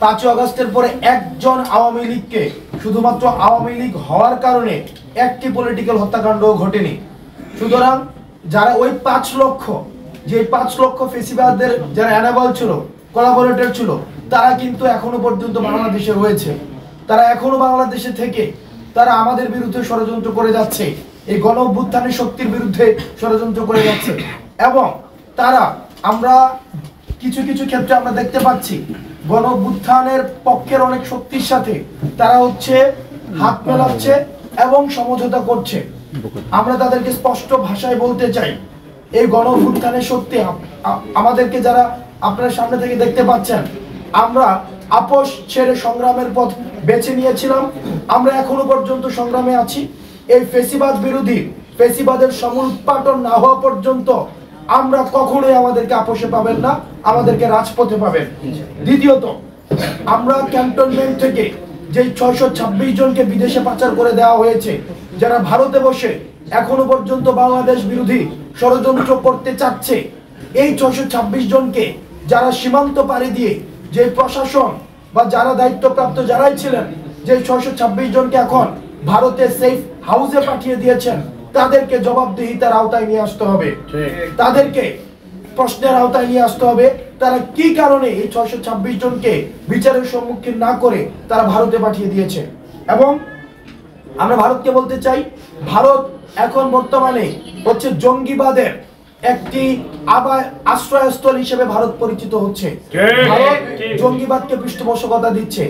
5ই আগস্টের পরে একজন আওয়ামী লীগকে শুধুমাত্র আওয়ামী লীগ হওয়ার কারণে একটি পলিটিক্যাল হত্যাকাণ্ড ঘটেনি। সুতরাং যারা ওই 5 লক্ষ, যে 5 লক্ষ ফেসিবাদের যারা অ্যানাবল ছিল, কোলাবোরেটর ছিল, তারা কিন্তু এখনো পর্যন্ত বাংলাদেশে রয়েছে। তারা এখনো বাংলাদেশে থেকে তারা আমাদের বিরুদ্ধে ষড়যন্ত্র করে যাচ্ছে, এই গণ অভ্যুত্থানের শক্তির বিরুদ্ধে ষড়যন্ত্র করে যাচ্ছে। এবং তারা আমরা কিছু কিছু ক্ষেত্রে আমরা দেখতে পাচ্ছি গণ অভ্যুত্থানের পক্ষের অনেক শক্তির সাথে তারা হাত মেলাচ্ছে এবং সমঝোতা করছে। আমরা তাদেরকে স্পষ্ট ভাষায় বলতে চাই, এই গণ অভ্যুত্থানের শক্তি আমাদেরকে যারা আপনারা সামনে থেকে দেখতে পাচ্ছেন, আমরা আপোষ ছেড়ে সংগ্রামের পথ বেছে নিয়েছিলাম। আমরা এখনো পর্যন্ত সংগ্রামে আছি। এই ফেসিবাদ বিরোধী, ফেসিবাদের সমূল উৎপাটন না হওয়া পর্যন্ত আমরা কখনোই আমাদেরকে আপোষে পাবেন না, আমাদেরকে রাজপথে পাবেন। দ্বিতীয়ত, আমরা ক্যান্টনমেন্ট থেকে যে 626 জনকে বিদেশে পাচার করে দেওয়া হয়েছে, যারা ভারতে বসে এখনো পর্যন্ত বাংলাদেশ বিরোধী ষড়যন্ত্র করতে চাচ্ছে, এই 626 জনকে যারা সীমান্ত পাড়ি দিয়ে যে প্রশাসন বা যারা দায়িত্বপ্রাপ্ত যারাই ছিলেন, যে 626 জনকে এখন ভারতে সেফ হাউসে পাঠিয়ে দিয়েছেন, তাদেরকে জবাবদিহিতার আওতায় নিয়ে আসতে হবে। তাদেরকে প্রশ্নের আওতায় নিয়ে আসতে হবে তারা কি কারণে এই 626 জনকে বিচারের সম্মুখীন না করে তারা ভারতে পাঠিয়ে দিয়েছে। এবং আমরা ভারতকে বলতে চাই, ভারত এখন বর্তমানে জঙ্গিবাদের একটি আশ্রয়স্থল হিসেবে ভারত পরিচিত হচ্ছে। ভারত জঙ্গিবাদকে পৃষ্ঠপোষকতা দিচ্ছে।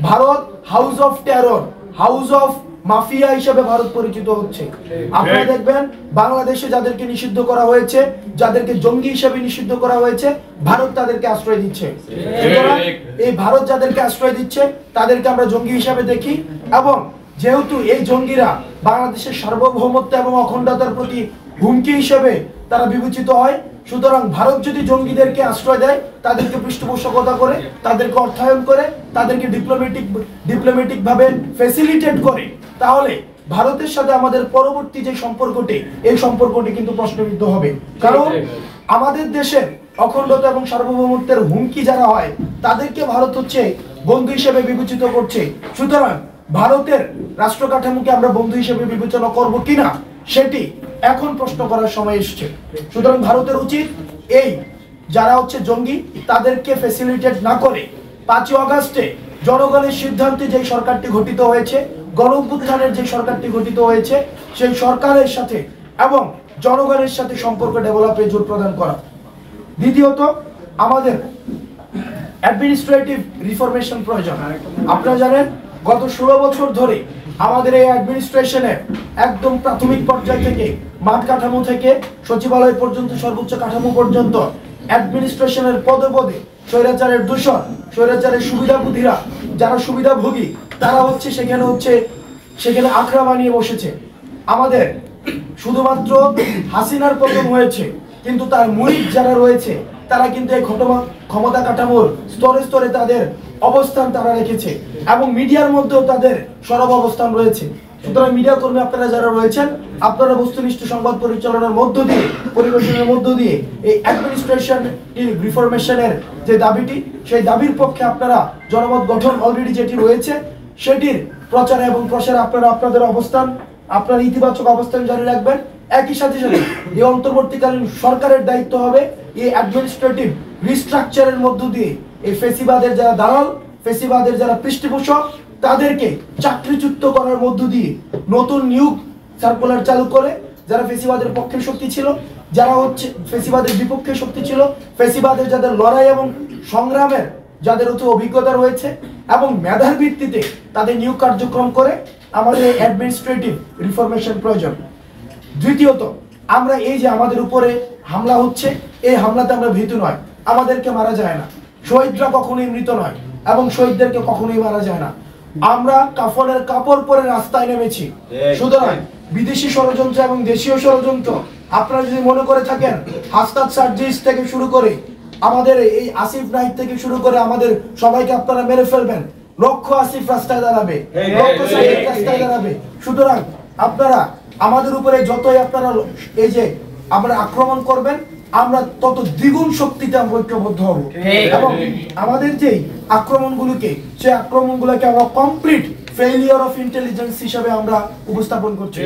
Bharat house of terror, house of mafia হিসেবে ভারত পরিচিত হচ্ছে। আপনারা দেখবেন বাংলাদেশে যাদেরকে নিষিদ্ধ করা হয়েছে, যাদেরকে জঙ্গি হিসেবে নিষিদ্ধ করা হয়েছে, ভারত তাদেরকে আশ্রয় দিচ্ছে। সুতরাং এই ভারত যাদেরকে আশ্রয় দিচ্ছে তাদেরকে আমরা জঙ্গি হিসেবে দেখি। এবং যেহেতু এই জঙ্গিরা বাংলাদেশের সার্বভৌমত্ব এবং অখণ্ডতার প্রতি হুমকি হিসেবে তারা বিবেচিত হয়, সুতরাং ভারত যদি জঙ্গিদেরকে আশ্রয় দেয়, তাদেরকে পৃষ্ঠপোষকতা করে, তাদেরকে অর্থায়ন করে, তাদেরকে ডিপ্লোম্যাটিক ভাবে ফ্যাসিলিটেট করে, তাহলে ভারতের সাথে আমাদের পরবর্তী যে সম্পর্কটি, এই সম্পর্কটি কিন্তু প্রশ্নবিদ্ধ হবে। কারণ আমাদের দেশের অখণ্ডতা এবং সার্বভৌমত্বের হুমকি যারা হয়, তাদেরকে ভারত বন্ধু হিসেবে বিবেচিত করছে। সুতরাং ভারতের রাষ্ট্র কাঠামোকে আমরা বন্ধু হিসেবে বিবেচনা করব কিনা, সেটি এখন প্রশ্ন করার সময় এসেছে। সুতরাং ভারতের উচিত এই যারা জঙ্গি, তাদেরকে ফ্যাসিলিটেট না করে 5ই আগস্টে জনগণের সিদ্ধান্তে যে সরকারটি গঠিত হয়েছে, গণ অভ্যুত্থানের যে সরকারটি গঠিত হয়েছে, সেই সরকারের সাথে এবং জনগণের সাথে সম্পর্ক ডেভেলপে জোর প্রদান করা। দ্বিতীয়ত, আমাদের অ্যাডমিনিস্ট্রেটিভ রিফরমেশন প্রয়োজন। আপনারা জানেন গত 16 বছর ধরে আমাদের এই অ্যাডমিনিস্ট্রেশনের একদম প্রাথমিক পর্যায় থেকে, মাঠ কাঠামো থেকে সচিবালয় পর্যন্ত, সর্বোচ্চ কাঠামো পর্যন্ত অ্যাডমিনিস্ট্রেশনের পদে পদে স্বৈরাচারের দূষণ, স্বৈরাচারের সুবিধাভোগীরা, যারা সুবিধাভোগী তারা সেখানে আখড়া বানিয়ে বসেছে। আমাদের শুধুমাত্র হাসিনার পতন হয়েছে, কিন্তু তার মুরিদ যারা রয়েছে তারা কিন্তু এই ক্ষমতা কাঠামোর স্তরে স্তরে তাদের অবস্থান তারা রেখেছে এবং মিডিয়ার মধ্যেও তাদের সরব অবস্থান রয়েছে। সুতরাং মিডিয়া কর্মী আপনারা যারা রয়েছেন, আপনারা বস্তুনিষ্ঠ সংবাদ পরিচালনার মধ্য দিয়ে, পরিবেশনের মধ্য দিয়ে এই অ্যাডমিনিস্ট্রেশন রিফরমেশনের যে দাবিটি, সেই দাবির পক্ষে আপনারা জনমত গঠন অলরেডি যেটি রয়েছে সেটির প্রচারে এবং প্রসারে আপনারা আপনাদের অবস্থান, আপনার ইতিবাচক অবস্থান জারি রাখবেন। একই সাথে সাথে এই অন্তর্বর্তীকালীন সরকারের দায়িত্ব হবে এই অ্যাডমিনিস্ট্রেটিভ রিস্ট্রাকচারের মধ্য দিয়ে এই ফেসিবাদের যারা দালাল, ফেসিবাদের যারা পৃষ্ঠপোষক, তাদেরকে চাকরিচ্যুত করার মধ্য দিয়ে নতুন নিয়োগ সার্কুলার চালু করে যারা ফেসিবাদের পক্ষের শক্তি ছিল, যারা ফেসিবাদের বিপক্ষে শক্তি ছিল, ফেসিবাদের যাদের লড়াই এবং সংগ্রামের যাদের অভিজ্ঞতা রয়েছে এবং মেধার ভিত্তিতে তাদের নিয়োগ কার্যক্রম করে আমাদের অ্যাডমিনিস্ট্রেটিভ রিফরমেশন প্রয়োজন। দ্বিতীয়ত, আমরা এই যে আমাদের উপরে হামলা হচ্ছে, এই হামলাতে আমরা ভীতু নয়, আমাদেরকে মারা যায় না। শহীদরা কখনোই মৃত নয় এবং শহীদদেরকে কখনোই মারা যায় না। আমরা কাফনের কাপড় পরে রাস্তায় নেমেছি। সুতরাং বিদেশি ষড়যন্ত্র এবং দেশীয় ষড়যন্ত্র আপনারা যদি মনে করে থাকেন, হাসনাত সার্জিস থেকে শুরু করে আমাদের এই আসিফ নাইক থেকে শুরু করে আমাদের সবাইকে আপনারা মেরে ফেলবেন, লক্ষ আসিফ রাস্তায় দাঁড়াবে, লক্ষ সাইদ রাস্তায় দাঁড়াবে। সুতরাং আপনারা আমাদের উপরে যতই আপনারা এই যে আমরা আক্রমণ করবেন, আমরা তত দ্বিগুণ শক্তিতে আমরা ঐক্যবদ্ধ হব এবং আমাদের যে আক্রমণগুলোকে সেই আক্রমণগুলোকে আমরা কমপ্লিট ফেইলিয়ার অফ ইন্টেলিজেন্স হিসেবে আমরা উপস্থাপন করছি।